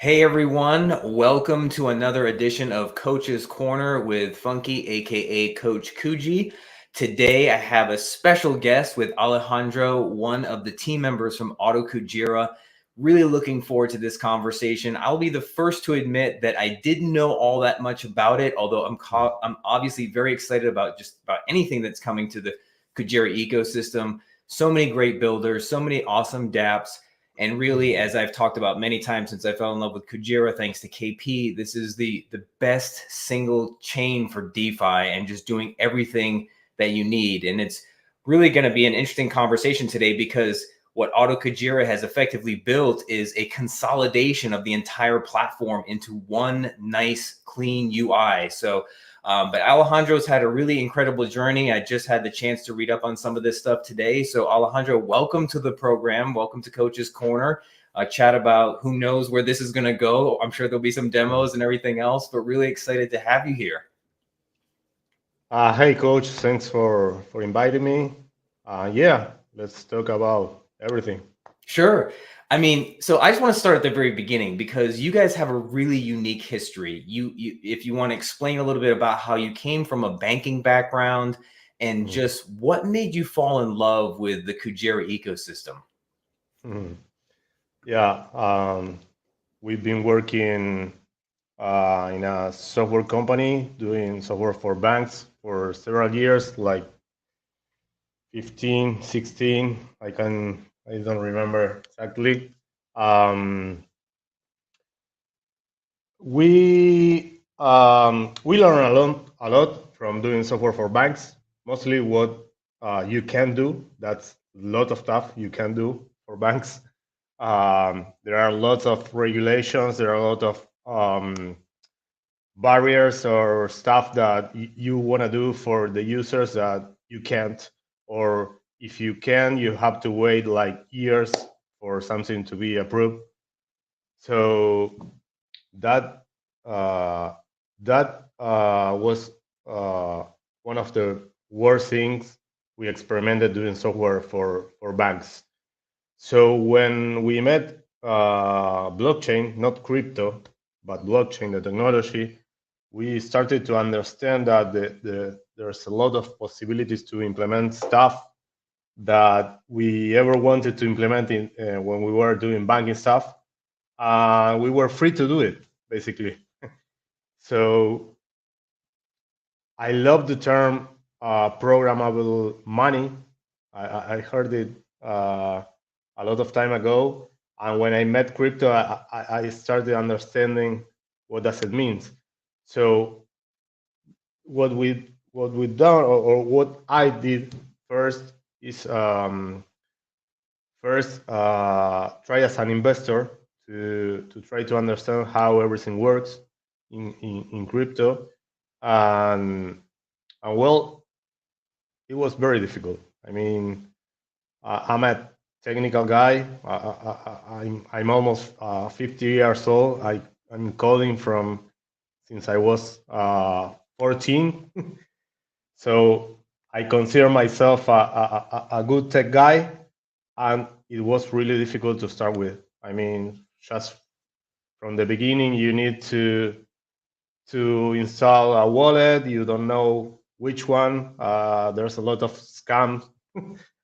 Hey everyone, welcome to another edition of Coach's Corner with Funky, aka Coach Kuji. Today I have a special guest with Alejandro, one of the team members from Auto Kujira. Really looking forward to this conversation. I'll be the first to admit that I didn't know all that much about it, although I'm obviously very excited about just about anything that's coming to the Kujira ecosystem. So many great builders, so many awesome dApps. And really, as I've talked about many times since I fell in love with Kujira, thanks to KP, this is the best single chain for DeFi and just doing everything that you need. And it's really going to be an interesting conversation today because what Auto Kujira has effectively built is a consolidation of the entire platform into one nice, clean UI. But Alejandro's had a really incredible journey. I just had the chance to read up on some of this stuff today. So Alejandro, welcome to the program. Welcome to Coach's Corner. Chat about who knows where this is going to go. I'm sure there'll be some demos and everything else, but really excited to have you here. Hey, coach. Thanks for inviting me. Yeah, let's talk about everything. Sure. I mean, so I just want to start at the very beginning because you guys have a really unique history. If you want to explain a little bit about how you came from a banking background and Mhm. just what made you fall in love with the Kujira ecosystem. Mhm. Yeah, we've been working in a software company doing software for banks for several years, like 15, 16. I don't remember exactly. Um, we learn a lot from doing software for banks. Mostly what you can do. That's a lot of stuff you can do for banks. There are lots of regulations. There are a lot of barriers or stuff that you want to do for the users that you can't, or if you can, you have to wait like years for something to be approved. So that uh, that was uh, one of the worst things we experimented doing software for banks. So when we met blockchain, not crypto, but blockchain, the technology, we started to understand that there's a lot of possibilities to implement stuff that we ever wanted to implement in when we were doing banking stuff. We were free to do it, basically. So I love the term programmable money. I heard it a lot of time ago, and when I met crypto, I started understanding what does it means. So what we done, or what I did first is first try as an investor to try to understand how everything works in crypto, and well, it was very difficult. I mean, I'm a technical guy. I'm almost 50 years old. I'm coding from since I was 14. So I consider myself a good tech guy, and it was really difficult to start with. I mean, just from the beginning, you need to install a wallet. You don't know which one. There's a lot of scams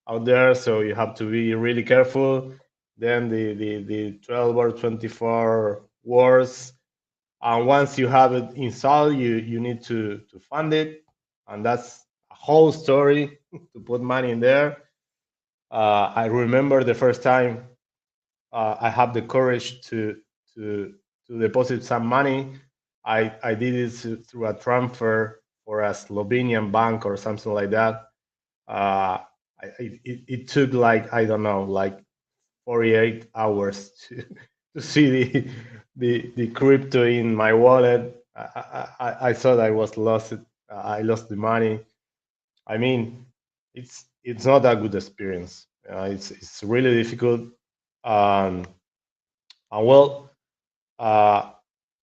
out there, so you have to be really careful. Then the 12 or 24 words, and once you have it installed, you need to fund it, and that's a whole story to put money in there. I remember the first time I have the courage to to deposit some money. I did it through a transfer for a Slovenian bank or something like that. It took like, I don't know, like 48 hours to see the crypto in my wallet. I thought I was lost. I lost the money. I mean, it's not a good experience. It's really difficult. Um, and well, uh,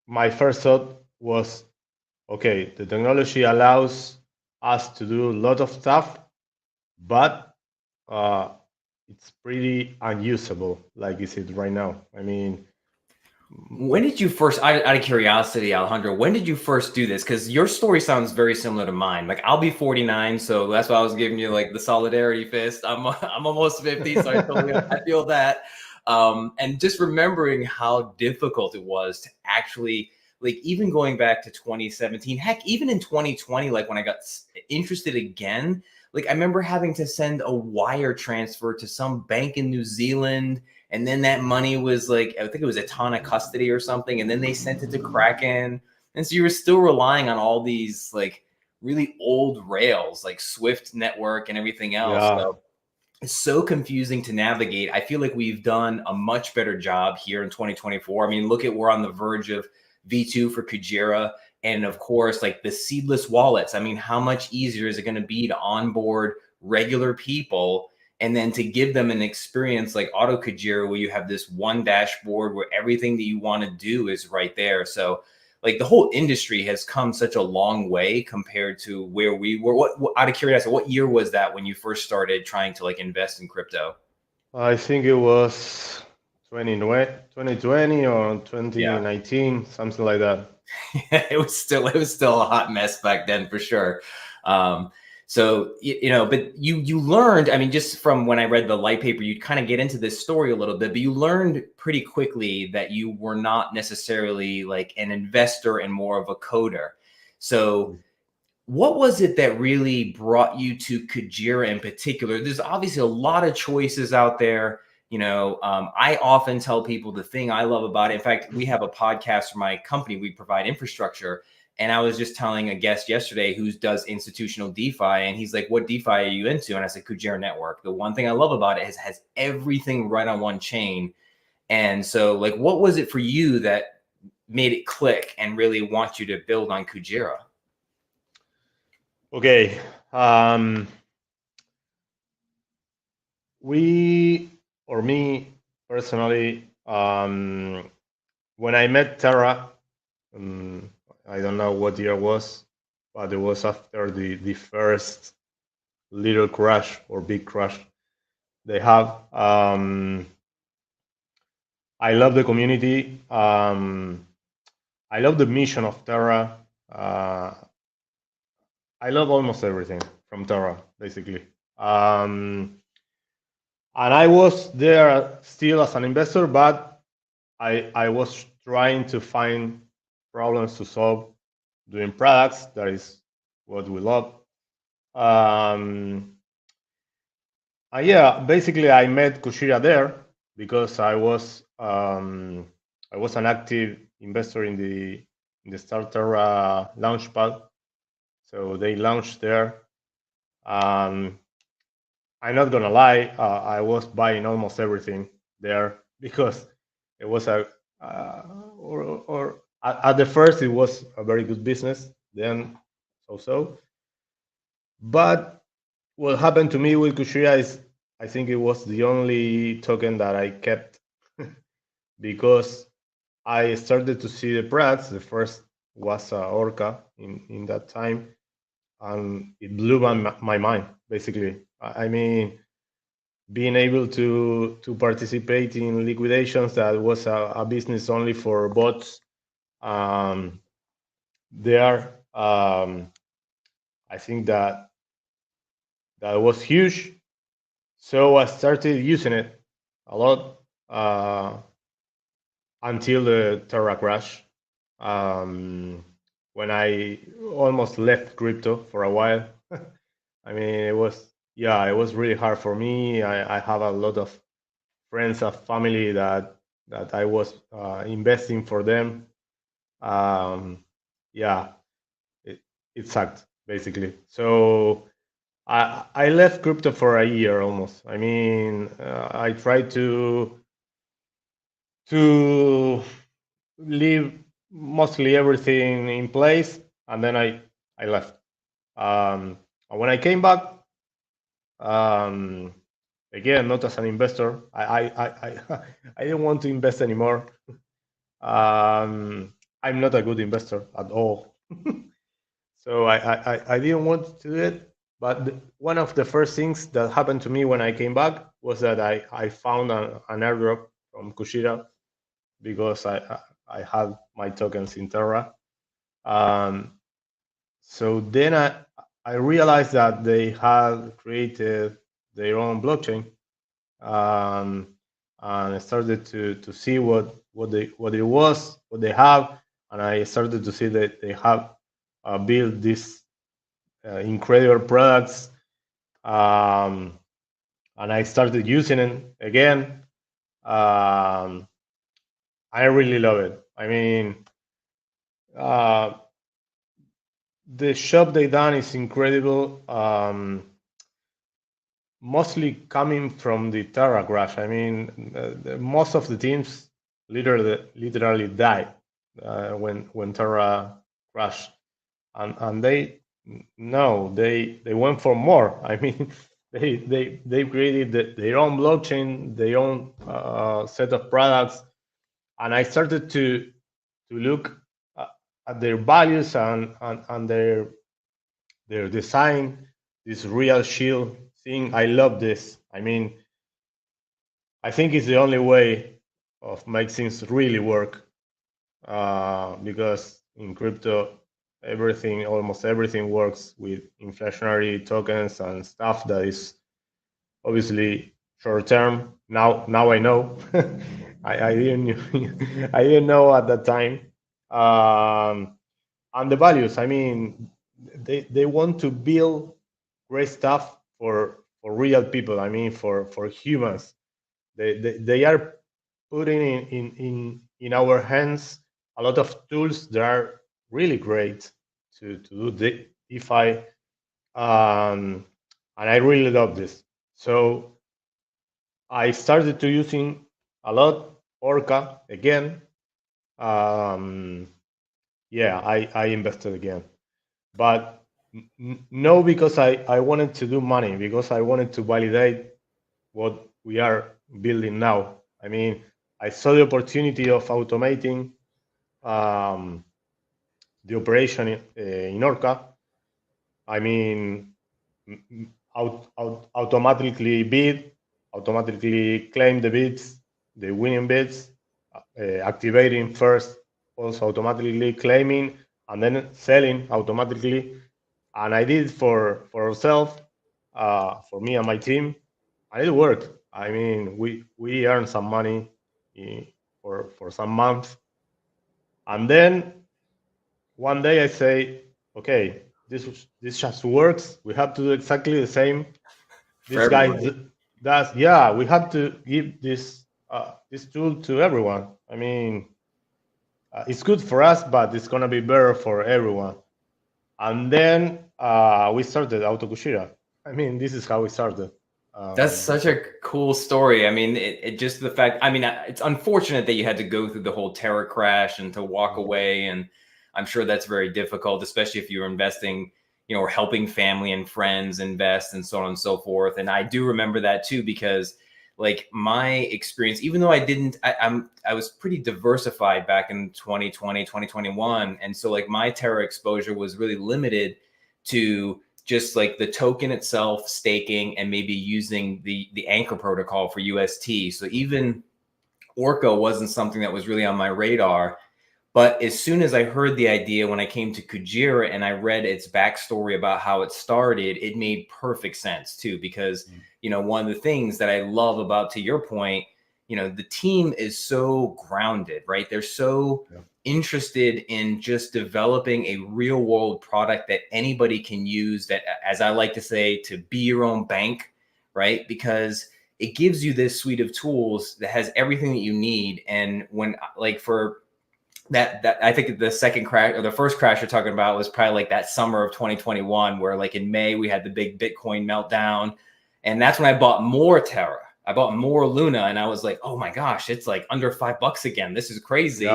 my first thought was, okay, the technology allows us to do a lot of stuff, but uh, it's pretty unusable, like is it right now. I mean, When did you first, out of curiosity, Alejandro, when did you first do this? Because your story sounds very similar to mine. Like I'll be 49, so that's why I was giving you like the solidarity fist. I'm almost 50, so I feel that. And just remembering how difficult it was to actually, like, even going back to 2017, heck, even in 2020, like when I got interested again, like I remember having to send a wire transfer to some bank in New Zealand, and then that money was like, I think it was a ton of custody or something, and then they sent it to Kraken, and so you were still relying on all these like really old rails like Swift network and everything else. Yeah. So it's so confusing to navigate. I feel like we've done a much better job here in 2024. I mean, look at, we're on the verge of V2 for Kujira, and of course, like the seedless wallets. I mean, how much easier is it going to be to onboard regular people and then to give them an experience like Auto Kujira, where you have this one dashboard where everything that you want to do is right there. So like the whole industry has come such a long way compared to where we were. What out of curiosity, what year was that when you first started trying to like invest in crypto? I think it was 2020 or Yeah. 2019, something like that. It was still a hot mess back then for sure. Um, so you know, but you learned. I mean, just from when I read the light paper, you kind of get into this story a little bit, but you learned pretty quickly that you were not necessarily like an investor and more of a coder. So what was it that really brought you to Kujira in particular? There's obviously a lot of choices out there. You know, I often tell people the thing I love about it. In fact, we have a podcast for my company. We provide infrastructure. And I was just telling a guest yesterday who does institutional DeFi, and he's like, "What DeFi are you into?" And I said, "Kujira Network." The one thing I love about it is has everything right on one chain. And so, like, what was it for you that made it click and really want you to build on Kujira? Okay. We, or me personally, when I met Terra, I don't know what year it was, but it was after the first little crash or big crash they have. I love the community. I love the mission of Terra. I love almost everything from Terra, basically. And I was there still as an investor, but I was trying to find problems to solve doing products. That is what we love. And yeah, basically I met Kushira there because I was an active investor in the starter launchpad. So they launched there. Um, I'm not gonna lie, I was buying almost everything there because it was or at the first it was a very good business. Then so. But what happened to me with Kushria is I think it was the only token that I kept because I started to see the products. The first was Orca in that time, and it blew my mind. Basically, I mean, being able to participate in liquidations that was a business only for bots. There, I think that was huge. So I started using it a lot until the Terra crash, when I almost left crypto for a while. I mean, it was really hard for me. I have a lot of friends and family that I was investing for them. Um, yeah, it, it sucked basically. So I left crypto for a year almost. I mean, I tried to leave mostly everything in place, and then I left. And when I came back, um, again, not as an investor, I didn't want to invest anymore. I'm not a good investor at all. So I didn't want to do it. But one of the first things that happened to me when I came back was that I found an airdrop from Kushida because I had my tokens in Terra. Um, so then I realized that they had created their own blockchain, um, and I started to see what it was, what they have, and I started to see that they have built these incredible products, um, and I started using it again. Um, I really love it. I mean, uh, the shop they done is incredible. Mostly coming from the Terra crash. I mean, most of the teams literally died when Terra crashed, and they no, they went for more. I mean, they created their own blockchain, their own set of products, and I started to look at their values and their design, this real shield thing. I love this. I mean, I think it's the only way of make things really work, because in crypto, almost everything works with inflationary tokens and stuff that is obviously short term. Now I know. I didn't I didn't know at that time. And the values. I mean, they want to build great stuff for real people. I mean, for humans. They are putting in our hands a lot of tools that are really great to do the DeFi, and I really love this. So I started to using a lot Orca again. Um, yeah, I invested again, but no, because I wanted to do money, because I wanted to validate what we are building now. I mean, I saw the opportunity of automating um, the operation in Orca. I mean, automatically bid, automatically claim the bids, the winning bids, activating first, also automatically claiming, and then selling automatically. And I did for ourselves, for me and my team, and it worked. I mean, we earned some money for some months, and then one day I say, okay, this just works. We have to do exactly the same. For This guy everybody. does. Yeah, we have to give this tool to everyone. I mean, it's good for us, but it's gonna be better for everyone. And then we started Auto Kujira. I mean, this is how we started. That's Um, such a cool story. I mean, it just the fact, I mean, it's unfortunate that you had to go through the whole Terra crash and to walk away. And I'm sure that's very difficult, especially if you're investing, you know, or helping family and friends invest and so on and so forth. And I do remember that too, because like my experience, even though I was pretty diversified back in 2020, 2021. And so like my Terra exposure was really limited to just like the token itself, staking, and maybe using the anchor protocol for UST. So even Orca wasn't something that was really on my radar. But as soon as I heard the idea, when I came to Kujira and I read its backstory about how it started, it made perfect sense too. Because, you know, one of the things that I love about, to your point, you know, the team is so grounded, right? They're so interested in just developing a real world product that anybody can use, that, as I like to say, to be your own bank, right? Because it gives you this suite of tools that has everything that you need. And when, like, for that I think the second crash, or the first crash you're talking about, was probably like that summer of 2021, where like in May we had the big Bitcoin meltdown, and that's when I bought more Terra. I bought more Luna, and I was like, oh my gosh, it's like under $5 again. This is crazy.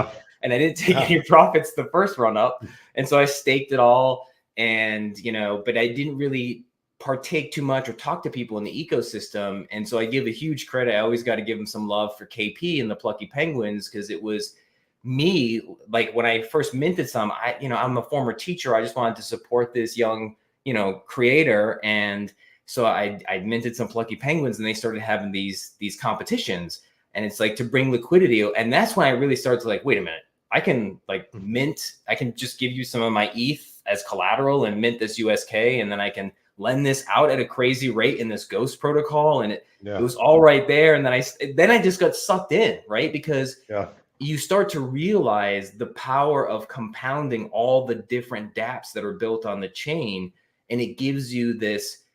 And I didn't take any profits the first run up, and so I staked it all. And you know, but I didn't really partake too much or talk to people in the ecosystem. And so I give a huge credit. I always got to give them some love for KP and the Plucky Penguins, because it was me, like when I first minted some, I'm a former teacher. I just wanted to support this young, creator. And so I minted some Plucky Penguins, and they started having these competitions. and it's like to bring liquidity. And that's when I really started to like, wait a minute, I can like Mhm. mint, I can just give you some of my ETH as collateral and mint this USK, and then I can lend this out at a crazy rate in this Ghost protocol. And it Yeah. was all right there. And then I just got sucked in, right? Because Yeah. you start to realize the power of compounding all the different dApps that are built on the chain. And it gives you this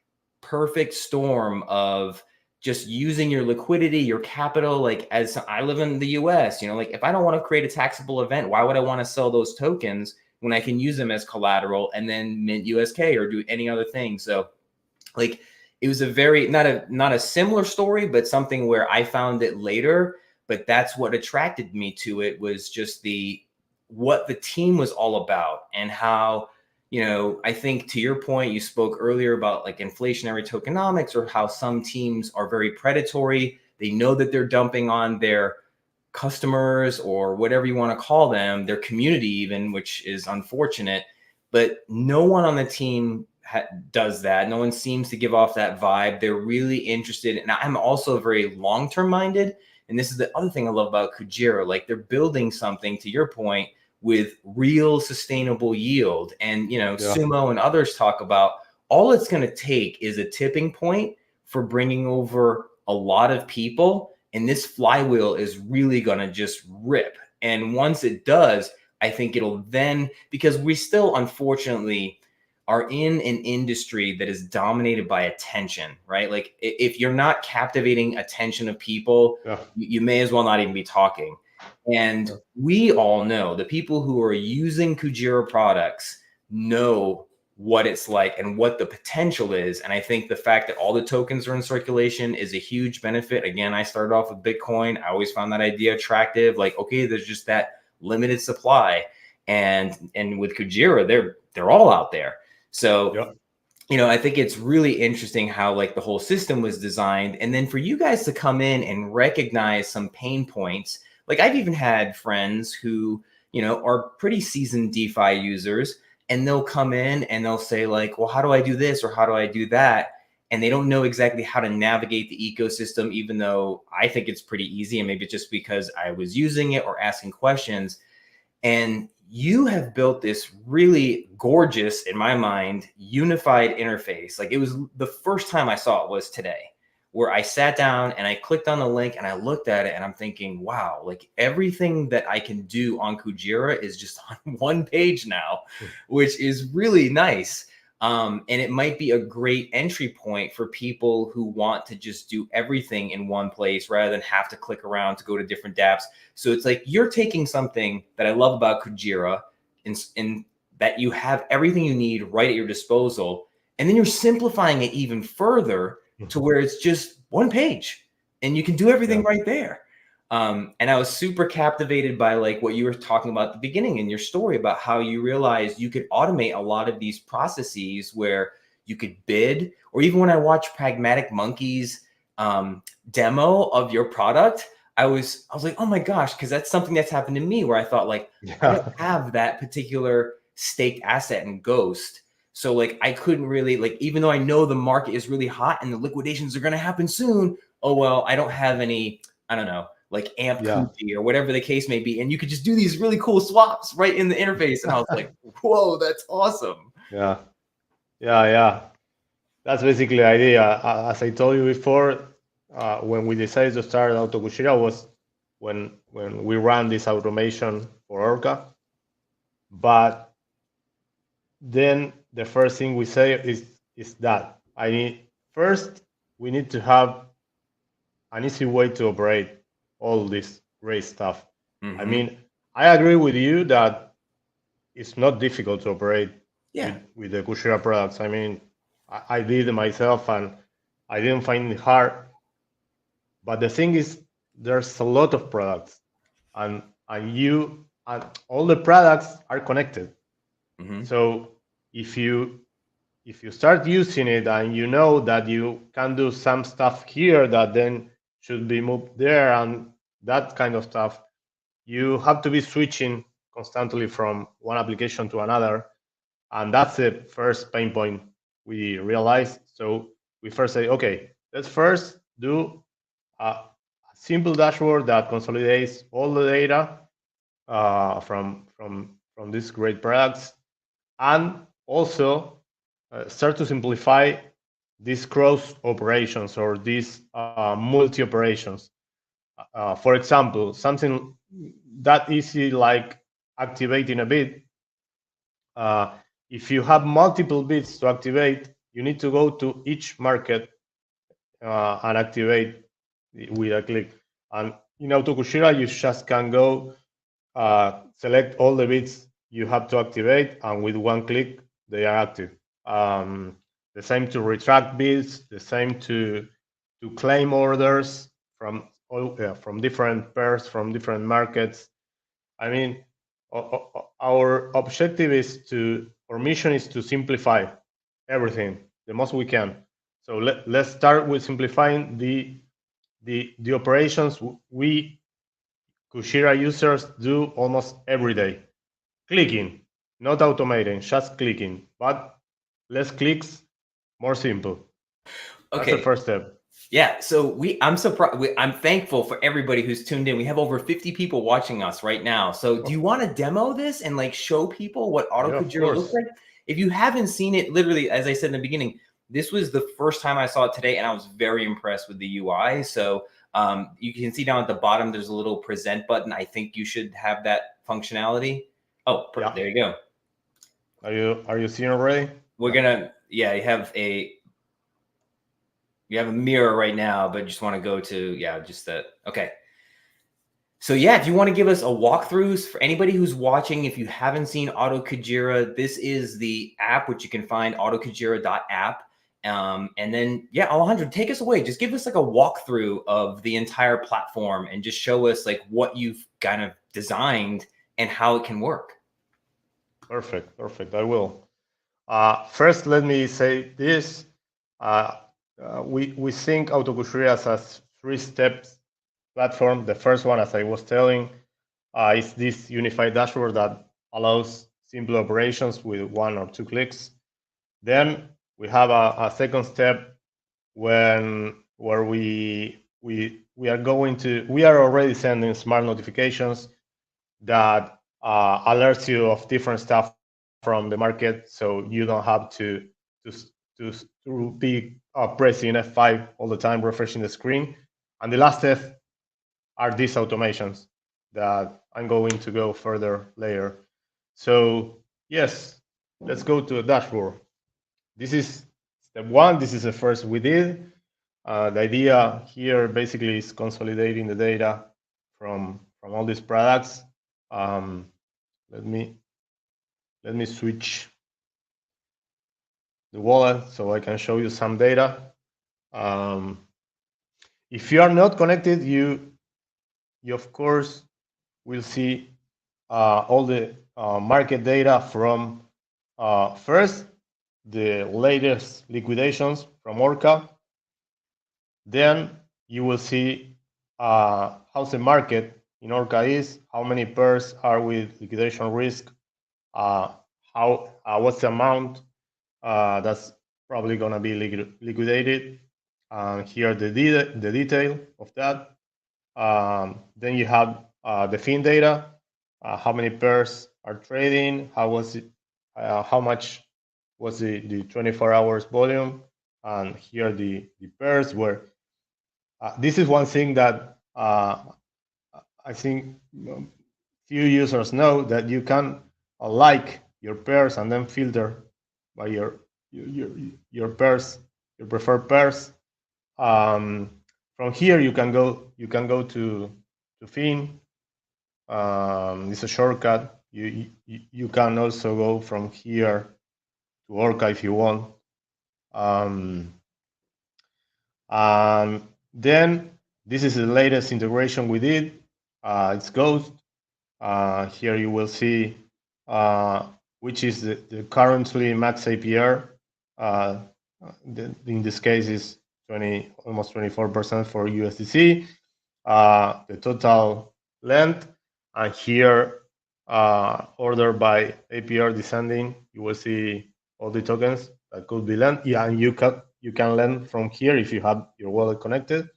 perfect storm of just using your liquidity, your capital. Like, as I live in the US, you know, like if I don't want to create a taxable event, why would I want to sell those tokens when I can use them as collateral and then mint USK or do any other thing? So like it was a very not a similar story, but something where I found it later. But that's what attracted me to it, was just the what the team was all about. And how, you know, I think to your point, you spoke earlier about like inflationary tokenomics, or how some teams are very predatory. They know that they're dumping on their customers, or whatever you want to call them, their community even, which is unfortunate. But no one on the team does that. No one seems to give off that vibe. They're really interested. And I'm also very long-term minded. And this is the other thing I love about Kujira. Like, they're building something, to your point, with real sustainable yield. And, you know, Yeah. Sumo and others talk about all it's going to take is a tipping point for bringing over a lot of people. And this flywheel is really going to just rip. And once it does, I think it'll then, because we still, unfortunately, are in an industry that is dominated by attention, right? Like, if you're not captivating attention of people, Yeah. you may as well not even be talking. And Yeah. we all know, the people who are using Kujira products know what it's like and what the potential is. And I think the fact that all the tokens are in circulation is a huge benefit. Again, I started off with Bitcoin. I always found that idea attractive. Like, okay, there's just that limited supply. And with Kujira, they're all out there. So, Yeah. you know, I think it's really interesting how like the whole system was designed. And then for you guys to come in and recognize some pain points. Like, I've even had friends who, you know, are pretty seasoned DeFi users, and they'll come in and they'll say like, well, how do I do this, or how do I do that? And they don't know exactly how to navigate the ecosystem, even though I think it's pretty easy. And maybe it's just because I was using it or asking questions. And you have built this really gorgeous, in my mind, unified interface. Like, it was the first time I saw it was today, where I sat down and I clicked on the link and I looked at it and I'm thinking, wow, like everything that I can do on Kujira is just on one page now, which is really nice. And it might be a great entry point for people who want to just do everything in one place rather than have to click around to go to different dApps. So it's like you're taking something that I love about Kujira, in that you have everything you need right at your disposal, and then you're simplifying it even further to Mhm. where it's just one page and you can do everything Yeah. right there. And I was super captivated by like what you were talking about at the beginning in your story about how you realized you could automate a lot of these processes where you could bid. Or even when I watched Pragmatic Monkey's demo of your product, I was like, oh my gosh, because that's something that's happened to me where I thought like, I don't Yeah. have that particular staked asset in Ghost. So like I couldn't really, like, even though I know the market is really hot and the liquidations are going to happen soon, oh well, I don't have any, I don't know, like AMP Yeah. Kuji or whatever the case may be. And you could just do these really cool swaps right in the interface. And I was like, whoa, that's awesome. Yeah. Yeah. Yeah. That's basically the idea. As I told you before, when we decided to start Auto Kujira was when we ran this automation for Orca. But then the first thing we say is that I need first we need to have an easy way to operate all this great stuff. I Mm-hmm. mean, I agree with you that it's not difficult to operate Yeah. with the Kushira products. I mean, I did it myself and I didn't find it hard. But the thing is, there's a lot of products, and all the products are connected. Mm-hmm. So if you start using it and you know that you can do some stuff here that then should be moved there and that kind of stuff, you have to be switching constantly from one application to another. And that's the first pain point we realized. So we first say, okay, let's first do a simple dashboard that consolidates all the data from these great products, and also start to simplify these cross operations or these multi operations. For example, something that easy like activating a bid. Uh, if you have multiple bids to activate, you need to go to each market and activate with a click. And in Auto Kujira, you just can go select all the bits you have to activate, and with one click, they are active. The same to retract bids, the same to claim orders from from different pairs, from different markets. I mean, our objective is our mission is to simplify everything the most we can. So let's start with simplifying the operations we Kujira users do almost every day. Clicking, not automating, just clicking, but less clicks, more simple. That's the Okay. first step. Yeah, so I'm surprised. I'm thankful for everybody who's tuned in. We have over 50 people watching us right now. So, do you want to demo this and like show people what Auto Yeah, of Kujira looks course. like? If you haven't seen it, literally, as I said in the beginning, this was the first time I saw it today, and I was very impressed with the UI. So, you can see down at the bottom, there's a little present button. I think you should have that functionality. Oh, Yeah. there you go. Are you seeing already? We're gonna, yeah, you have a mirror right now, but just want to go to, yeah, just that. Okay. So yeah, if you want to give us a walkthrough for anybody who's watching, if you haven't seen Auto Kujira, this is the app, which you can find autokujira.app. And then, yeah, Alejandro, take us away. Just give us like a walkthrough of the entire platform and just show us like what you've kind of designed and how it can work. Perfect, perfect. I will. First, let me say this. We think Auto Kujira as a three-step platform. The first one, as I was telling, is this unified dashboard that allows simple operations with one or two clicks. Then we have a second step where we are already sending smart notifications that alerts you of different stuff from the market, so you don't have to be pressing F5 all the time, refreshing the screen. And the last step are these automations that I'm going to go further later. So yes, let's go to the dashboard. This is step one. This is the first we did. The idea here basically is consolidating the data from all these products. Let me switch the wallet so I can show you some data. If you are not connected, you of course will see all the market data from first the latest liquidations from Orca. Then you will see how the market in Orca is, how many pairs are with liquidation risk, how what's the amount that's probably gonna be liquidated. Here the detail of that. Then you have the fin data, how many pairs are trading, how was it, how much was the 24 hours volume, and here the pairs where this is one thing that I think few users know, that you can like your pairs and then filter by your pairs, your preferred pairs. From here you can go to Fin. It's a shortcut. You can also go from here to Orca if you want. Then this is the latest integration we did. It's Ghost. Here you will see which is the currently max APR. In this case is almost 24% for USDC. The total length, and here order by APR descending. You will see all the tokens that could be lent. Yeah, and you can lend from here if you have your wallet connected.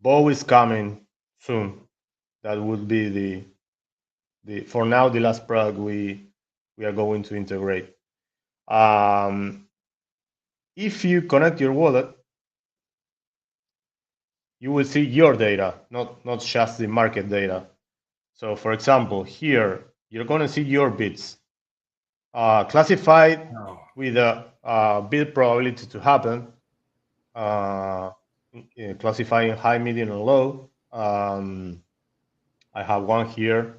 Bow is coming soon. That would be the for now the last product we are going to integrate. Um, if you connect your wallet, you will see your data, not just the market data. So, for example, here you're going to see your bits classified Oh. with a bit probability to happen, uh, classifying high, medium, and low. I have one here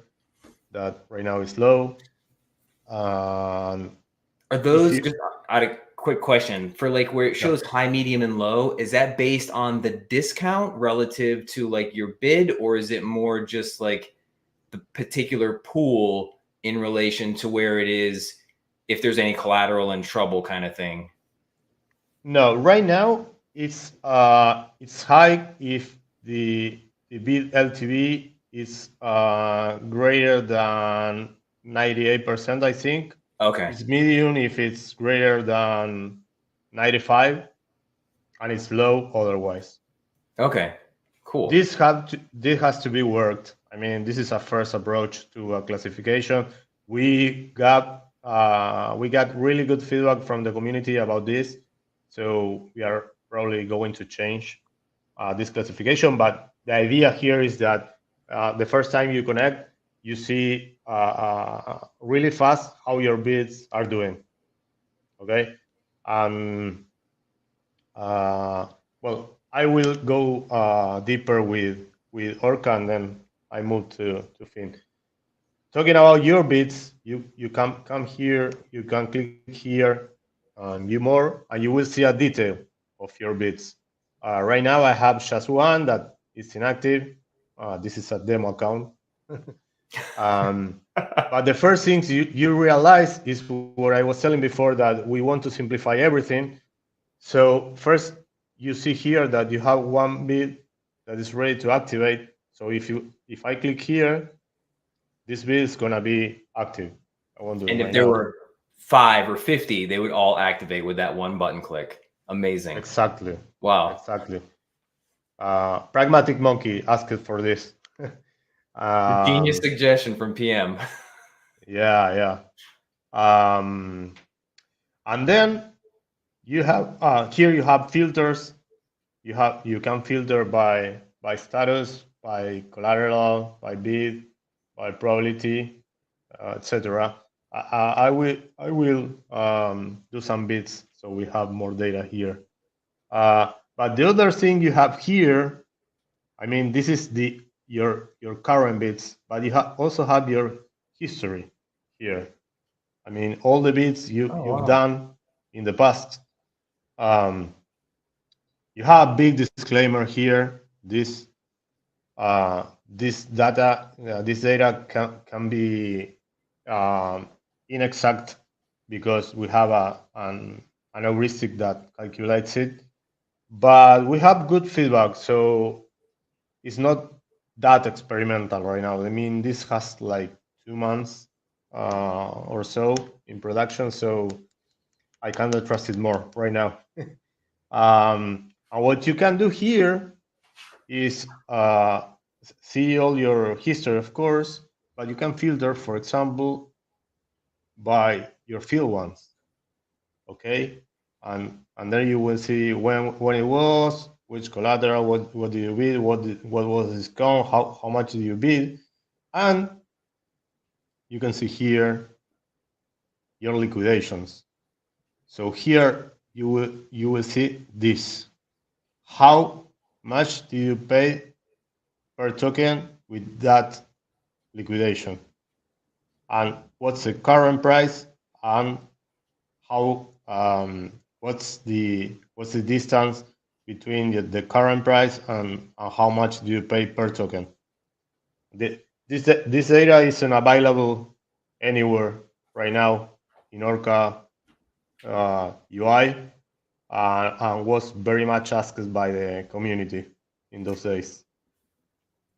that right now is low. Um, Are if those you just out of quick question for like where it yeah. shows high, medium, and low? Is that based on the discount relative to like your bid, or is it more just like the particular pool in relation to where it is if there's any collateral and trouble kind of thing? No, right now it's high if the bid LTV is greater than 98%, I think. Okay. It's medium if it's greater than 95, and it's low otherwise. Okay. Cool. This has to be worked. I mean, this is a first approach to a classification. We got really good feedback from the community about this, so we are probably going to change this classification. But the idea here is that the first time you connect, you see really fast how your bids are doing. Okay. Um, uh, well, I will go deeper with Orca, and then I move to Finn. Talking about your bits, you come here, you can click here, and view more, and you will see a detail of your bits. Right now, I have just one that is inactive. This is a demo account. um, but the first things you realize is what I was telling before, that we want to simplify everything. So first, you see here that you have one bit that is ready to activate. So if I click here, this bit is gonna be active. I won't do it And if right there now. were 5 or 50, they would all activate with that one button click. Amazing. Exactly, Wow. exactly. Pragmatic Monkey asked for this. The genius um, suggestion from PM. yeah, yeah. Um, and then you have here you have filters. You can filter by status, by collateral, by bid, by probability, etc. I will do some bits so we have more data here. But the other thing you have here, I mean, this is your current bits, but you also have your history here. I mean, all the bits Oh, you've wow. done in the past. Um, you have a big disclaimer here. This data can be inexact because we have an heuristic that calculates it, but we have good feedback, so it's not that experimental right now. I mean, this has like 2 months or so in production, so I cannot trust it more right now. And what you can do here is see all your history, of course, but you can filter, for example, by your field ones. Okay, and there you will see when it was, which collateral, what did you bid, what was the discount, how much did you bid, and you can see here your liquidations. So here you will see this. How much do you pay per token with that liquidation? And what's the current price, and how what's the distance between the current price and how much do you pay per token? This data isn't available anywhere right now in Orca UI, and was very much asked by the community in those days.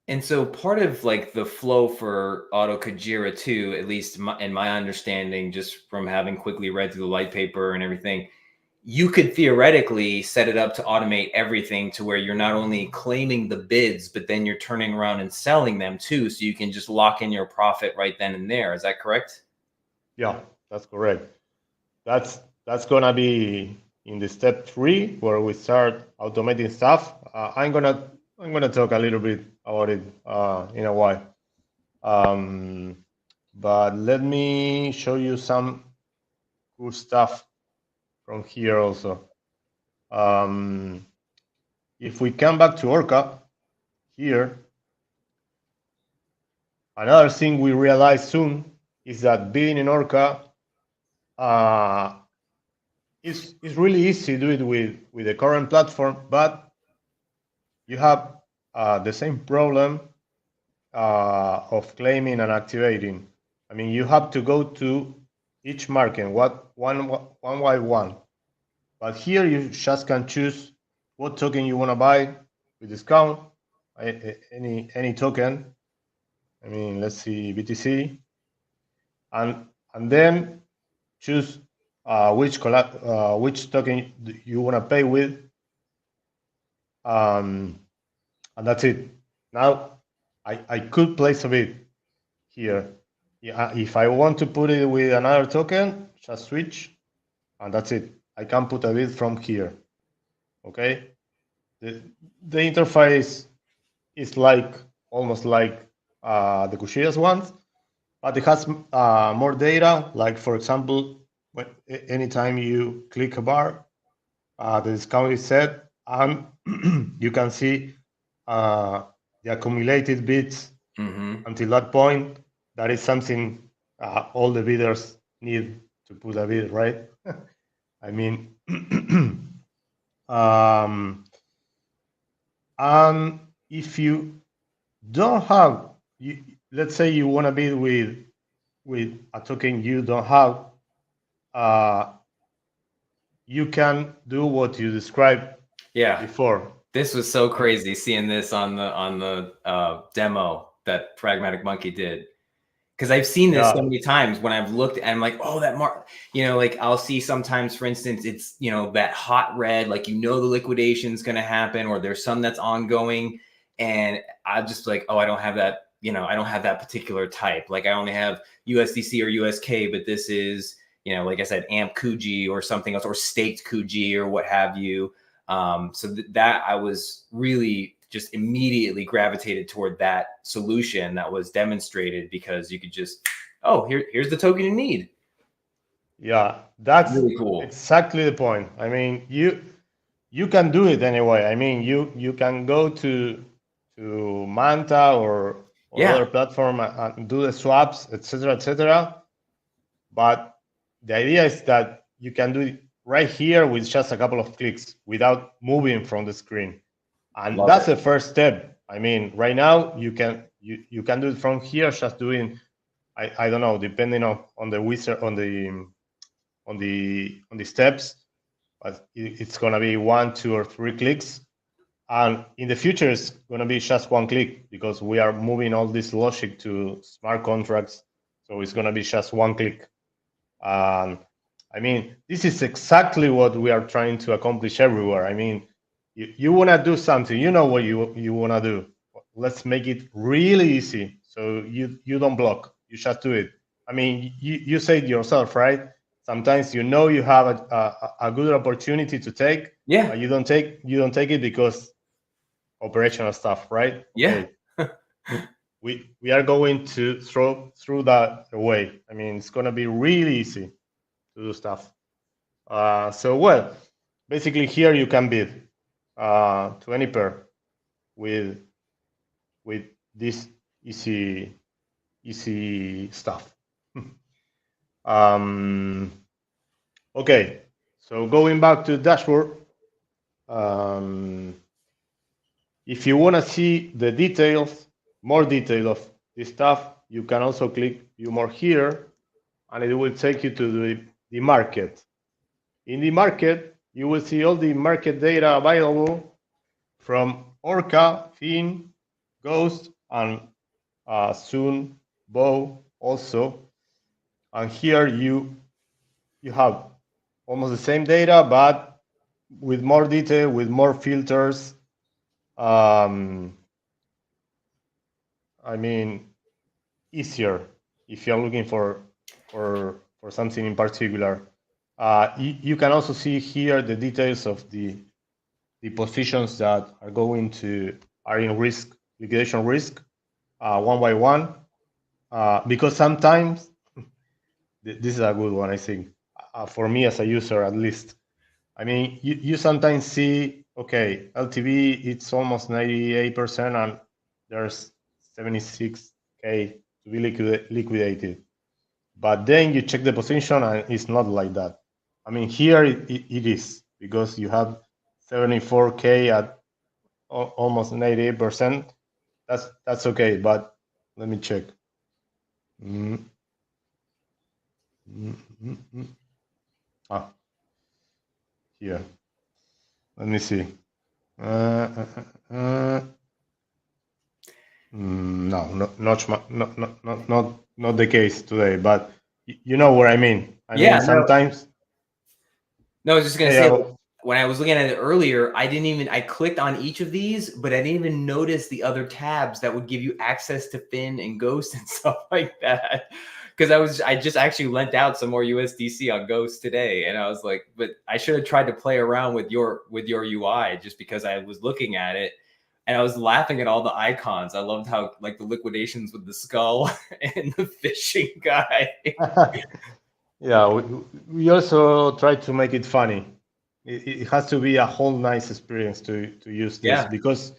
And so part of like the flow for Auto Kujira too, at least in my understanding, just from having quickly read through the light paper and everything, you could theoretically set it up to automate everything to where you're not only claiming the bids, but then you're turning around and selling them too. So you can just lock in your profit right then and there. Is that correct? Yeah, that's correct. That's gonna be in the step 3 where we start automating stuff. I'm gonna talk a little bit about it in a while. But let me show you some cool stuff from here also. If we come back to Orca here, another thing we realize soon is that being in Orca is really easy to do it with the current platform, but you have the same problem of claiming and activating. I mean, you have to go to each market one by one. But here you just can choose what token you want to buy with discount, any token. I mean, let's see BTC, and then choose which token you want to pay with, and that's it. Now I could place a bid here. Yeah, if I want to put it with another token, just switch, and that's it. I can put a bid from here. Okay, the interface is like almost like the Kujira's ones, but it has more data. Like for example, anytime you click a bar, the discount is set, and you can see the accumulated bids until that point. That is something all the bidders need to put a bid, right? I mean, and if you don't have, let's say you want to bid with a token you don't have, you can do what you described before. This was so crazy seeing this on the demo that Pragmatic Monkey did. Because I've seen this so many times when I've looked and I'm like, oh, that mark, like I'll see sometimes, for instance, it's, that hot red, like, the liquidation is going to happen, or there's some that's ongoing. And I'm just like, oh, I don't have that, I don't have that particular type. Like I only have USDC or USK, but this is, like I said, AMP Kuji or something else, or staked Kuji or what have you. So that I was really just immediately gravitated toward that solution that was demonstrated, because you could just, here's the token you need. Yeah, that's really cool. Exactly the point. I mean, you can do it anyway. I mean, you can go to Manta or other platform and do the swaps, etc., etc. But the idea is that you can do it right here with just a couple of clicks without moving from the screen. And that's the first step. I mean, right now you can do it from here, just doing I don't know, depending on the wizard on the steps, but it's gonna be 1, 2, or 3 clicks. And in the future, it's gonna be just 1 click, because we are moving all this logic to smart contracts. So it's gonna be just 1 click. I mean, this is exactly what we are trying to accomplish everywhere. I mean, you want to do something, you know what you want to do. Let's make it really easy, so you don't block. You just do it. I mean, you say it yourself, right? Sometimes you have a good opportunity to take, but you don't take it because operational stuff, right? Yeah. Okay. we are going to throw that away. I mean, it's going to be really easy to do stuff. So, well, basically here you can bid to any pair with this easy stuff. Okay, so going back to the dashboard, if you want to see the details, more detail of this stuff, you can also click View More here, and it will take you to the market. In the market, you will see all the market data available from Orca, Fin, Ghost, and soon Bow also. And here you have almost the same data, but with more detail, with more filters. Um, I mean, easier if you're looking for something in particular. You can also see here the details of the positions that are in risk, liquidation risk, one by one, because sometimes this is a good one, I think, for me as a user at least. I mean, you sometimes see, okay, LTV, it's almost 98%, and there's 76K to be liquidated. But then you check the position, and it's not like that. I mean, here it is, because you have 74K at almost 98%. That's okay, but let me check. Mm, mm, mm, mm. Here. Let me see. No, not the case today. But you know what I mean. I Yeah, mean, sometimes. no, I was just gonna Yeah, say, yeah. when I was looking at it earlier, I clicked on each of these, but I didn't even notice the other tabs that would give you access to Fin and Ghost and stuff like that. Because I just actually lent out some more USDC on Ghost today, and I was like, but I should have tried to play around with your UI just because I was looking at it and I was laughing at all the icons. I loved how like the liquidations with the skull and the fishing guy. Yeah, we also try to make it funny. It has to be a whole nice experience to use this, Yeah. because,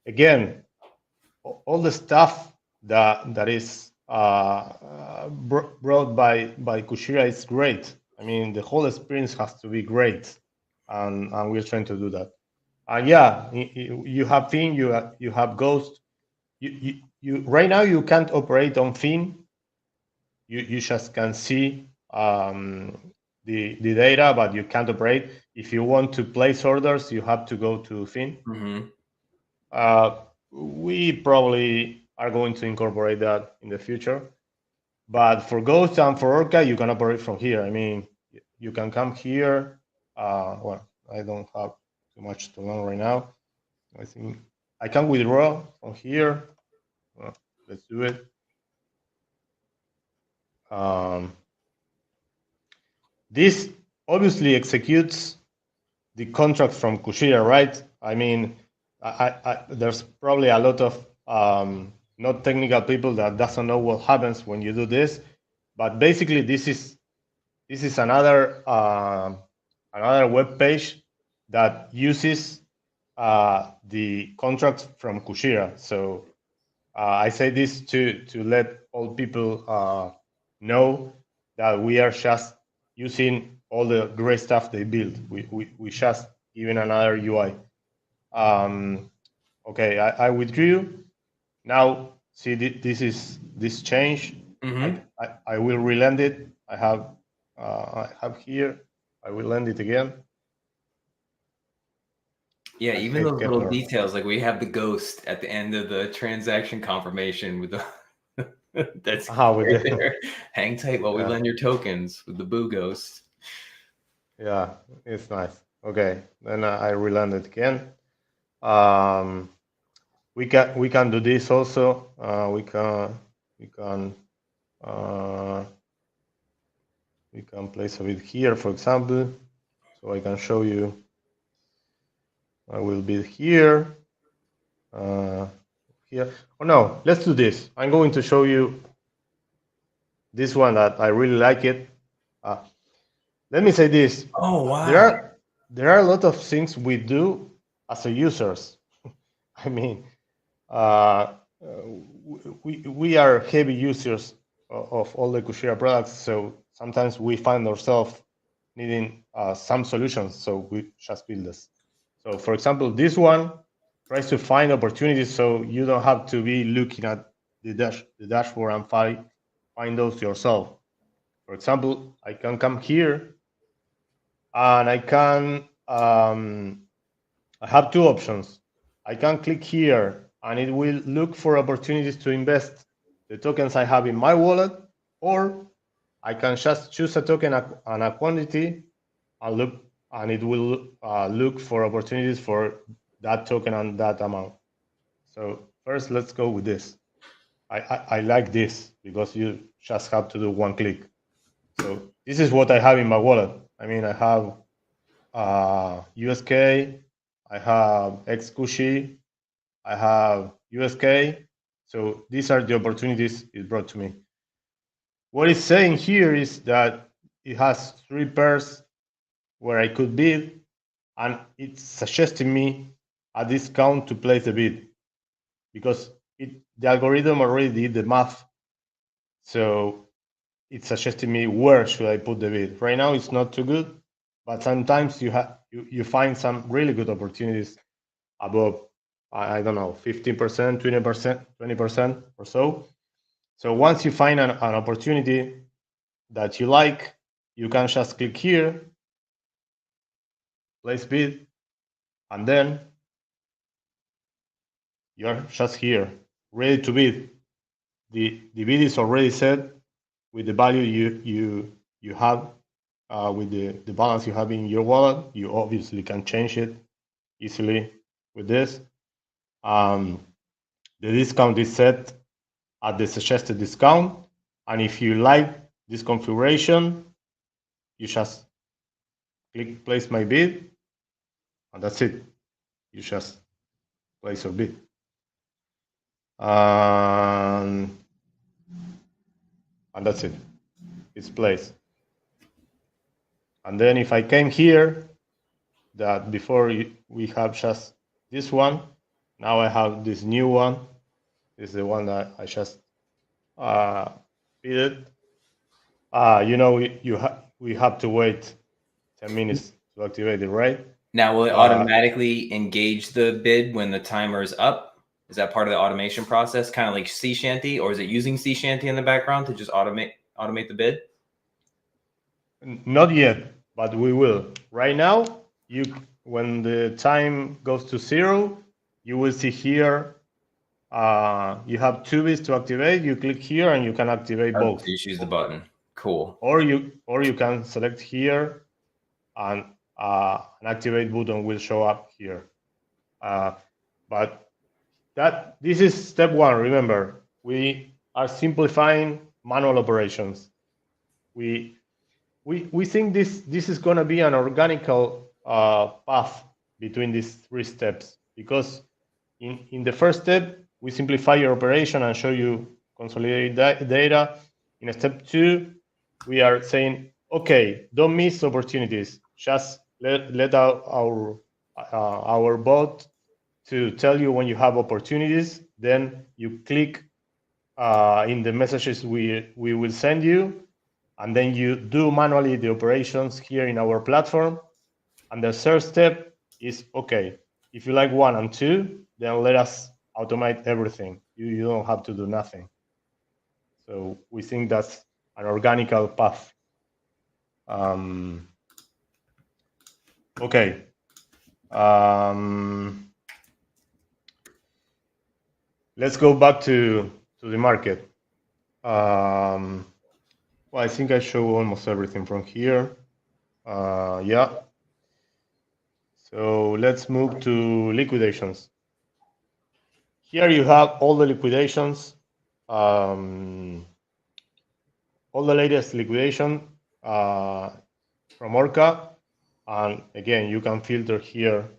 again, all the stuff that is brought by Kushira is great. I mean, the whole experience has to be great, and we're trying to do that. And yeah, you have Fin, you have Ghost. You right now you can't operate on Fin. You just can see the data, but you can't operate. If you want to place orders, you have to go to Fin. Mm-hmm. We probably are going to incorporate that in the future. But for Ghost and for Orca, you can operate from here. I mean, you can come here. Well, I don't have too much to learn right now. I think I can withdraw from here. Well, let's do it. This obviously executes the contract from Kushira, right? I mean, there's probably a lot of not technical people that doesn't know what happens when you do this, but basically this is another another web page that uses the contract from Kushira. So I say this to let all people know that we are just using all the great stuff they built. We just even another UI. Okay, I withdrew. Now see this change. Mm-hmm. I will relend it. I have here. I will lend it again. Yeah, I even hate those little Kepler. details, like we have the ghost at the end of the transaction confirmation with the that's With right the, there. Hang tight while we yeah. lend your tokens with the boo ghost. Yeah, it's nice. Okay, then I relend it again. We can do this also. Uh, we can place a bit here, for example. So I can show you. I will be here. Here. Oh no, let's do this. I'm going to show you this one that I really like it. Let me say this. Oh wow. There are a lot of things we do as a users. I mean, uh, we are heavy users of all the Kushira products, so sometimes we find ourselves needing some solutions, so we just build this. So, for example, this one tries to find opportunities, so you don't have to be looking at the dashboard and find those yourself. For example, I can come here and I can I have two options. I can click here and it will look for opportunities to invest the tokens I have in my wallet, or I can just choose a token and a quantity and it will look for opportunities for that token and that amount. So first, let's go with this. I like this because you just have to do one click. So this is what I have in my wallet. I mean, I have USK, I have XQC, I have USK. So these are the opportunities it brought to me. What it's saying here is that it has 3 pairs where I could bid, and it's suggesting me a discount to place the bid because the algorithm already did the math. So it's suggesting me where should I put the bid. Right now it's not too good, but sometimes you find some really good opportunities above, I don't know, 15%, 20%, 20% or so. So once you find an opportunity that you like, you can just click here, place bid, and then you're just here, ready to bid. The bid is already set with the value you have, with the balance you have in your wallet. You obviously can change it easily with this. The discount is set at the suggested discount, and if you like this configuration, you just click place my bid, and that's it. You just place your bid. And that's it. It's placed. And then if I came here, that before we have just this one, now I have this new one. This is the one that I just bid. We have to wait 10 minutes to activate it, right? Now, will it automatically engage the bid when the timer is up? Is that part of the automation process, kind of like Sea Shanty, or is it using Sea Shanty in the background to just automate the bid? Not yet, but we will. Right now, when the time goes to 0, you will see here you have 2 bids to activate. You click here and you can activate both. So you choose the button. Cool. Or you can select here, and an activate button will show up here. But this is step 1. Remember, we are simplifying manual operations. We think this is going to be an organical path between these 3 steps, because in the first step we simplify your operation and show you consolidated data. In step 2, we are saying, okay, don't miss opportunities. Just let our bot to tell you when you have opportunities. Then you click in the messages we will send you, and then you do manually the operations here in our platform. And the third step is, okay, if you like 1 and 2, then let us automate everything. You don't have to do nothing. So we think that's an organical path. Okay. Let's go back to the market. Well, I think I show almost everything from here. Yeah. So let's move to liquidations. Here you have all the liquidations, all the latest liquidation from Orca. And again, you can filter here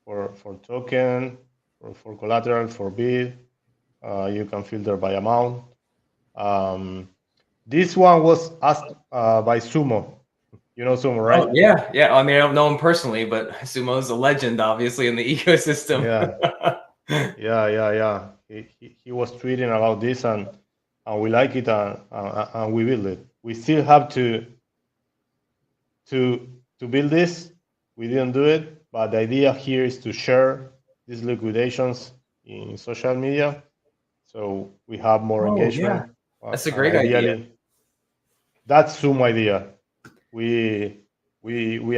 for token, for collateral, for bid. You can filter by amount. This one was asked by Sumo. You know Sumo, right? Oh, yeah. I mean, I don't know him personally, but Sumo is a legend, obviously, in the ecosystem. Yeah. He was tweeting about this, and we like it, and we build it. We still have to build this. We didn't do it, but the idea here is to share these liquidations in social media, so we have more engagement. Yeah. That's a great idea. That's Sumo idea. We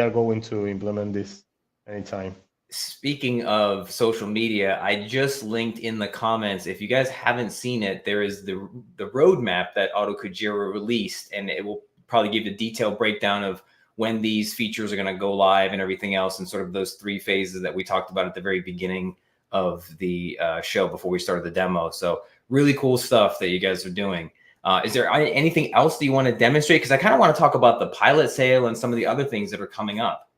are going to implement this anytime. Speaking of social media, I just linked in the comments. If you guys haven't seen it, there is the roadmap that Auto Kujira released, and it will probably give a detailed breakdown of when these features are going to go live and everything else, and sort of those 3 phases that we talked about at the very beginning of the show before we started the demo. So really cool stuff that you guys are doing. Is there anything else that you want to demonstrate? Because I kind of want to talk about the pilot sale and some of the other things that are coming up.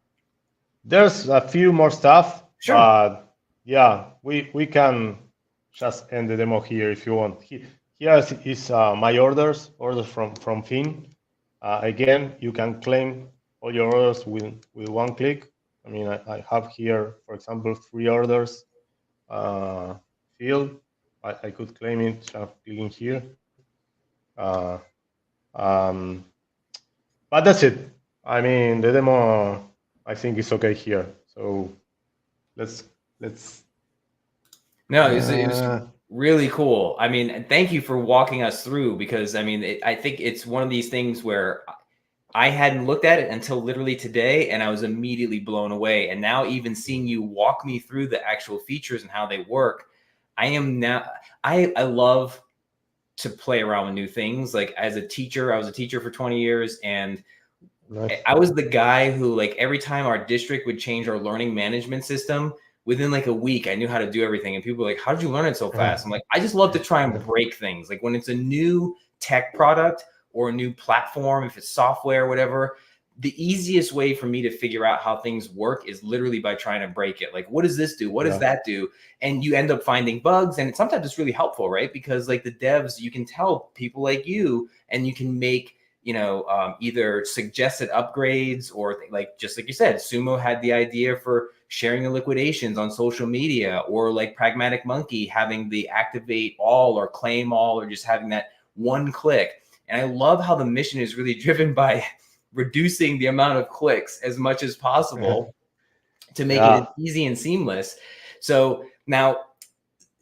There's a few more stuff, Sure. but yeah, we can just end the demo here if you want. Here is my orders from Finn. Again, you can claim all your orders with one click. I mean, I have here, for example, 3 orders field. I could claim it just clicking here. Um, but that's it. I mean, the demo I think is okay here. So let's. No, it was really cool. I mean, thank you for walking us through, because I mean, I think it's one of these things where I hadn't looked at it until literally today, and I was immediately blown away. And now, even seeing you walk me through the actual features and how they work, I love to play around with new things. Like, as a teacher, I was a teacher for 20 years, and Nice. I was the guy who, like, every time our district would change our learning management system, within like a week, I knew how to do everything. And people were like, how did you learn it so fast? I'm like, I just love to try and break things. Like, when it's a new tech product or a new platform, if it's software or whatever, the easiest way for me to figure out how things work is literally by trying to break it. Like, what does this do? What does that do? And you end up finding bugs. And sometimes it's really helpful, right? Because like the devs, you can tell people like you, and you can make, either suggested upgrades, or like, just like you said, Sumo had the idea for sharing the liquidations on social media, or like Pragmatic Monkey having the activate all or claim all, or just having that one click. And I love how the mission is really driven by reducing the amount of clicks as much as possible to make it easy and seamless. So now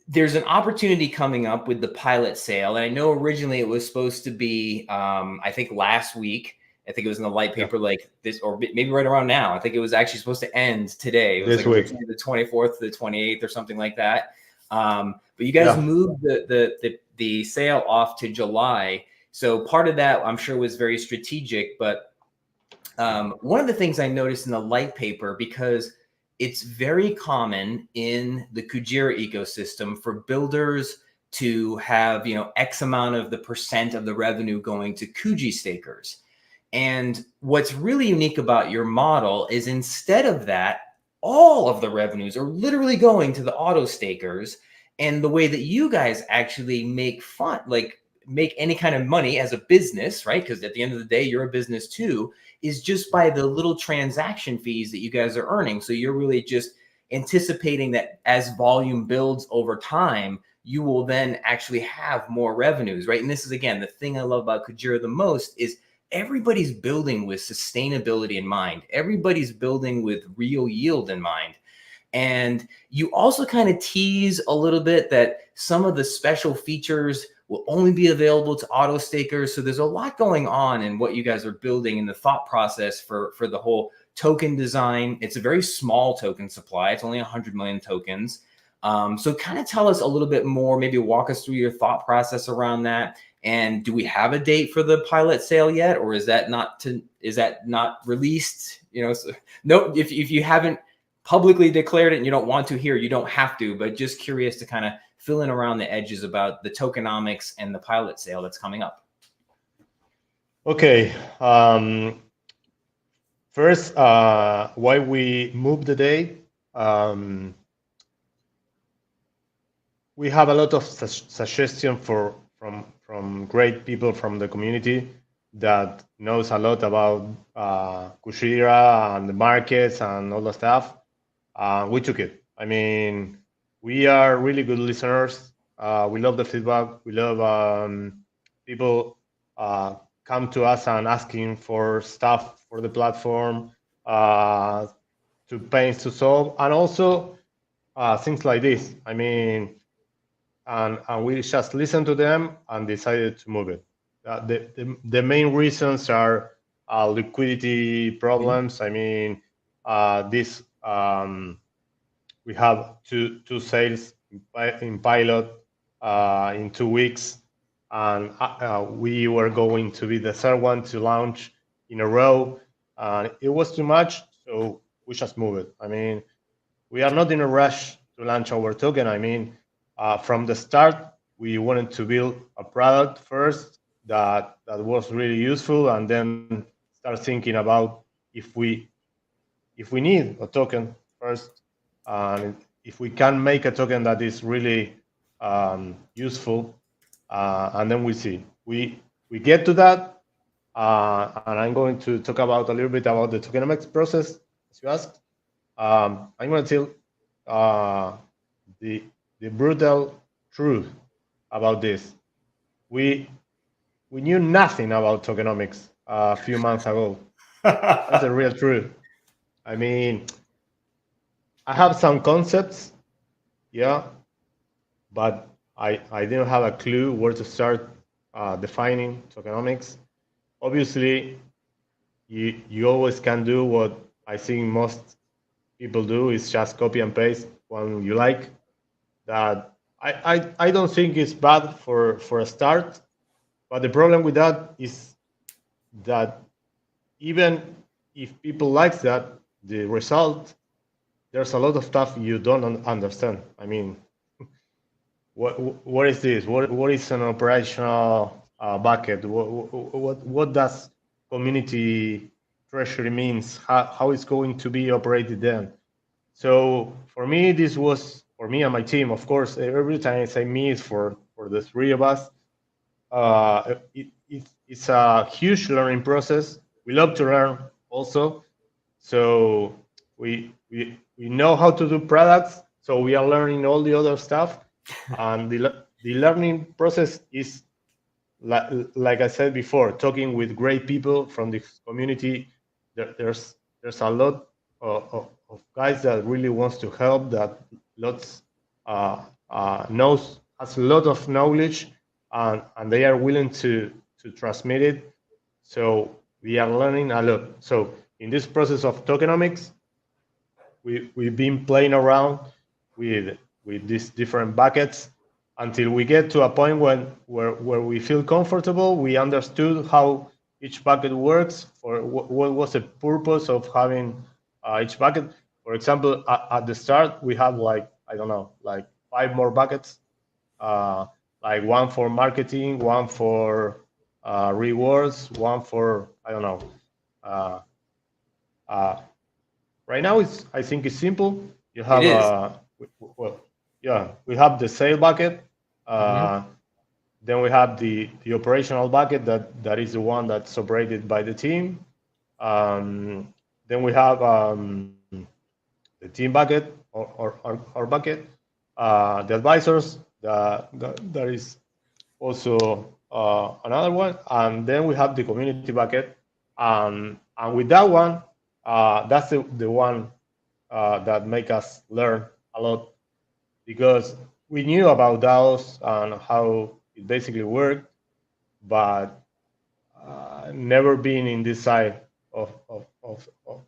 there's an opportunity coming up with the pilot sale. And I know originally it was supposed to be, I think last week, I think it was in the light paper like this, or maybe right around now. I think it was actually supposed to end today. It was this like week. the 24th to the 28th or something like that. But you guys moved the sale off to July. So part of that, I'm sure, was very strategic. But one of the things I noticed in the light paper, because it's very common in the Kujira ecosystem for builders to have, X amount of the percent of the revenue going to Kuji stakers. And what's really unique about your model is, instead of that, all of the revenues are literally going to the auto stakers. And the way that you guys actually make any kind of money as a business, right? Because at the end of the day, you're a business too, is just by the little transaction fees that you guys are earning. So you're really just anticipating that as volume builds over time, you will then actually have more revenues, right? And this is, again, the thing I love about Kujira the most is everybody's building with sustainability in mind. Everybody's building with real yield in mind. And you also kind of tease a little bit that some of the special features will only be available to auto stakers. So there's a lot going on in what you guys are building in the thought process for the whole token design. It's a very small token supply. It's only 100 million tokens. So kind of tell us a little bit more, maybe walk us through your thought process around that. And do we have a date for the pilot sale yet, or is that not released? No, if you haven't publicly declared it and you don't want to here, you don't have to, but just curious to kind of fill in around the edges about the tokenomics and the pilot sale that's coming up. Okay. First, why we moved the day. We have a lot of suggestion from great people from the community that knows a lot about Kujira and the markets and all the stuff. We took it. I mean, we are really good listeners. We love the feedback. We love people come to us and asking for stuff for the platform, to pains to solve, and also things like this. I mean, and we just listened to them and decided to move it. The main reasons are liquidity problems. I mean, this we have two sales in pilot in 2 weeks, and we were going to be the third one to launch in a row. and it was too much, so we just move it. I mean, we are not in a rush to launch our token. I mean, from the start, we wanted to build a product first that was really useful, and then start thinking about if we if we need a token first, and if we can make a token that is really useful, and then we see. We get to that, and I'm going to talk about a little bit about the tokenomics process, as you asked. I'm going to tell uh, the the brutal truth about this. We we knew nothing about tokenomics a few months ago. That's the real truth. I mean, I have some concepts, yeah, but I didn't have a clue where to start defining tokenomics. Obviously, you always can do what I think most people do is just copy and paste one you like. That I don't think it's bad for a start, but the problem with that is that even if people like that, the result there's a lot of stuff you don't understand. I mean, what is this? What is an operational bucket? What does community treasury means? How it's going to be operated then? So for me, this was for me and my team. Of course, every time I say me, it's for the three of us. It's a huge learning process. We love to learn also, so we know how to do products. So we are learning all the other stuff, and the learning process is like I said before, talking with great people from this community. There's a lot of guys that really wants to help. That lots knows has a lot of knowledge, and they are willing to transmit it. So we are learning a lot. So in this process of tokenomics, we've been playing around with these different buckets until we get to a point where we feel comfortable. We understood how each bucket works, or what was the purpose of having each bucket. For example, at the start we had like I don't know, like 5 more buckets, uh, like one for marketing, one for rewards, one for I don't know. Uh, uh, Right now, it's I think it's simple. You It have is. well, yeah, we have the sale bucket. Mhm. Then we have the operational bucket that is the one that's operated by the team. Then we have the team bucket or bucket. The advisors that is also another one, and then we have the community bucket. And with that one, that's the one that make us learn a lot because we knew about DAOs and how it basically worked, but never been in this side of of of of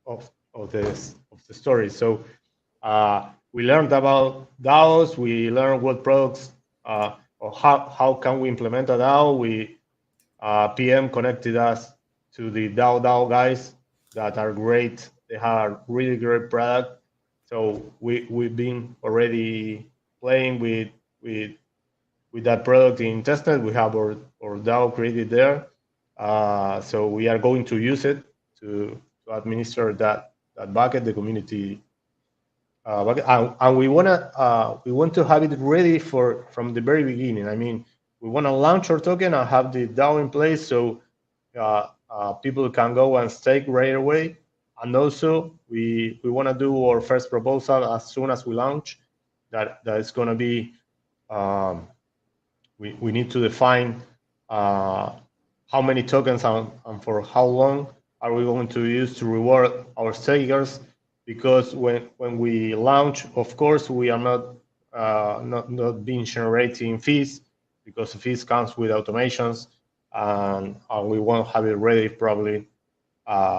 of, of the story. So we learned about DAOs. We learned what products or how can we implement a DAO. We PM connected us to the DAO guys that are great. They have a really great product. So we've been already playing with that product in testnet. We have our DAO created there. So we are going to use it to administer that bucket, the community bucket, and we want to have it ready for from the very beginning. I mean, we want to launch our token and have the DAO in place so people can go and stake right away. And also, we want to do our first proposal as soon as we launch. That is going to be um, we need to define uh, how many tokens and for how long are we going to use to reward our stakers, because when we launch, of course we are not being generating fees, because the fees comes with automations, and we won't have it ready probably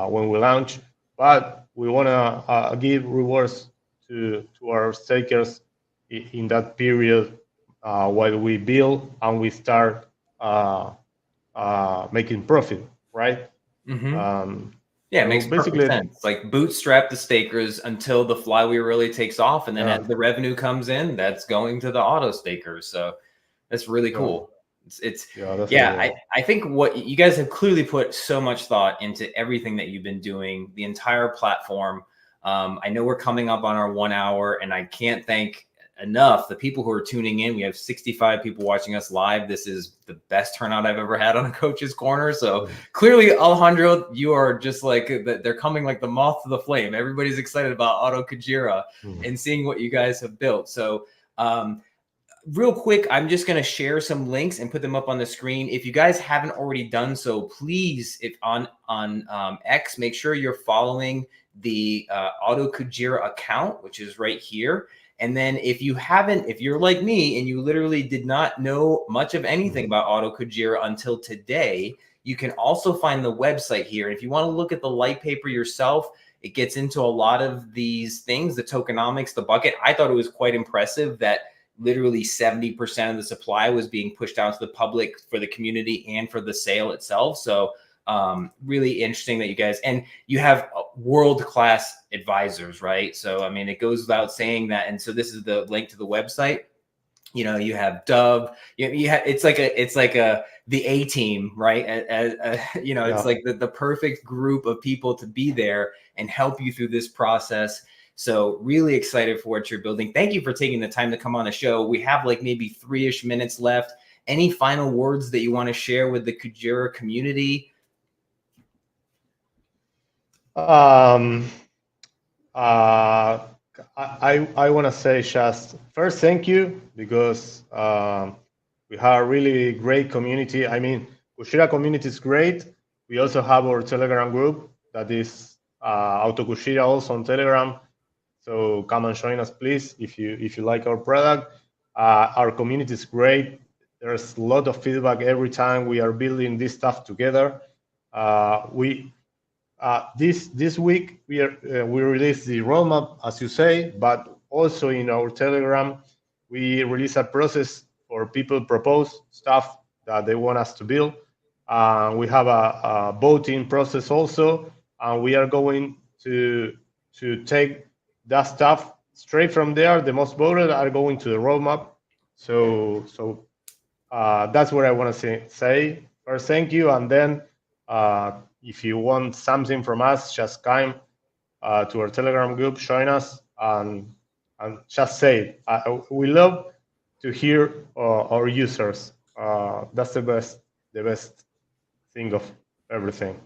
when we launch. But we want to give rewards to our stakers in that period while we build and we start making profit, right? Yeah, it So makes perfect basically, sense. Like bootstrap the stakers until the flywheel really takes off, and then yeah, as the revenue comes in, that's going to the auto stakers. So that's really yeah, cool. It's yeah, that's the yeah, idea. I think what you guys have clearly put so much thought into everything that you've been doing, the entire platform. I know we're coming up on our 1 hour, and I can't thank enough the people who are tuning in. We have 65 people watching us live. This is the best turnout I've ever had on a coach's corner. So clearly, Alejandro, you are just like they're coming like the moth to the flame. Everybody's excited about Auto Kujira and seeing what you guys have built. So real quick, I'm just going to share some links and put them up on the screen. If you guys haven't already done so, please, if on X, make sure you're following the Auto Kujira account, which is right here. And then if you haven't, if you're like me and you literally did not know much of anything about Auto Kujira until today, you can also find the website here. And if you want to look at the light paper yourself, it gets into a lot of these things, the tokenomics, the bucket. I thought it was quite impressive that literally 70% of the supply was being pushed out to the public for the community and for the sale itself. So really interesting that you guys, and you have world-class advisors, right? So, I mean, it goes without saying that. And so this is the link to the website. You know, you have Dove, you have, it's like the A team, right? You know, it's like the perfect group of people to be there and help you through this process. So really excited for what you're building. Thank you for taking the time to come on the show. We have like maybe 3-ish minutes left. Any final words that you want to share with the Kujira community? I want to say just first thank you because we have a really great community. I mean, Kujira community is great. We also have our Telegram group that is Auto Kujira also on Telegram. So come and join us, please, if you like our product. Our community is great. There's a lot of feedback every time we are building this stuff together. This week we released the roadmap, as you say, but also in our Telegram we release a process for people propose stuff that they want us to build. We have a voting process also, and we are going to take that stuff straight from there. The most voted are going to the roadmap. So that's what I want to say. First, thank you, and then if you want something from us, just come to our Telegram group, join us, and just say it. We love to hear our users. That's the best thing of everything.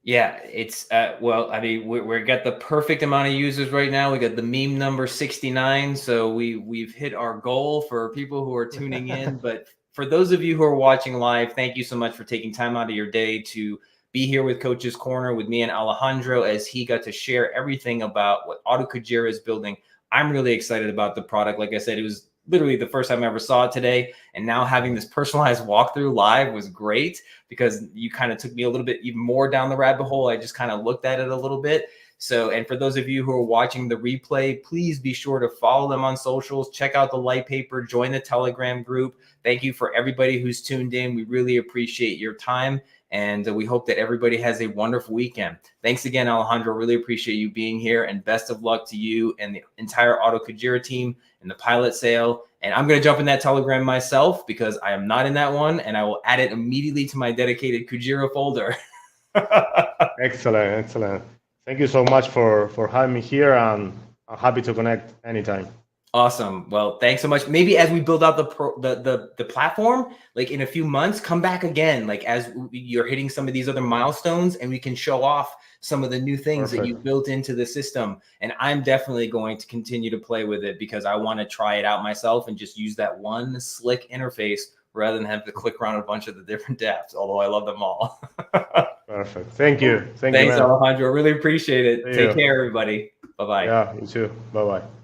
Yeah, it's well, I mean, we're got the perfect amount of users right now. We got the meme number 69, so we've hit our goal for people who are tuning in. But for those of you who are watching live, thank you so much for taking time out of your day to be here with Coach's Corner with me and Alejandro as he got to share everything about what Auto Kujira is building. I'm really excited about the product. Like I said, it was literally the first time I ever saw it today, and now having this personalized walkthrough live was great because you kind of took me a little bit even more down the rabbit hole. I just kind of looked at it a little bit. So, and for those of you who are watching the replay, please be sure to follow them on socials, check out the light paper, join the Telegram group. Thank you for everybody who's tuned in. We really appreciate your time, and we hope that everybody has a wonderful weekend. Thanks again, Alejandro. Really appreciate you being here, and best of luck to you and the entire Auto Kujira team in the pilot sale. And I'm going to jump in that Telegram myself because I am not in that one, and I will add it immediately to my dedicated Kujira folder. Excellent. Thank you so much for having me here, and I'm happy to connect anytime. Awesome. Well, thanks so much. Maybe as we build out the platform, like in a few months, come back again, like as you're hitting some of these other milestones, and we can show off some of the new things that you built into the system. And I'm definitely going to continue to play with it because I want to try it out myself and just use that one slick interface rather than have to click around a bunch of the different dApps, although I love them all. Perfect. Thank you. Thanks, Alejandro. I really appreciate it. Take care, everybody. Bye-bye. Yeah, you too. Bye-bye.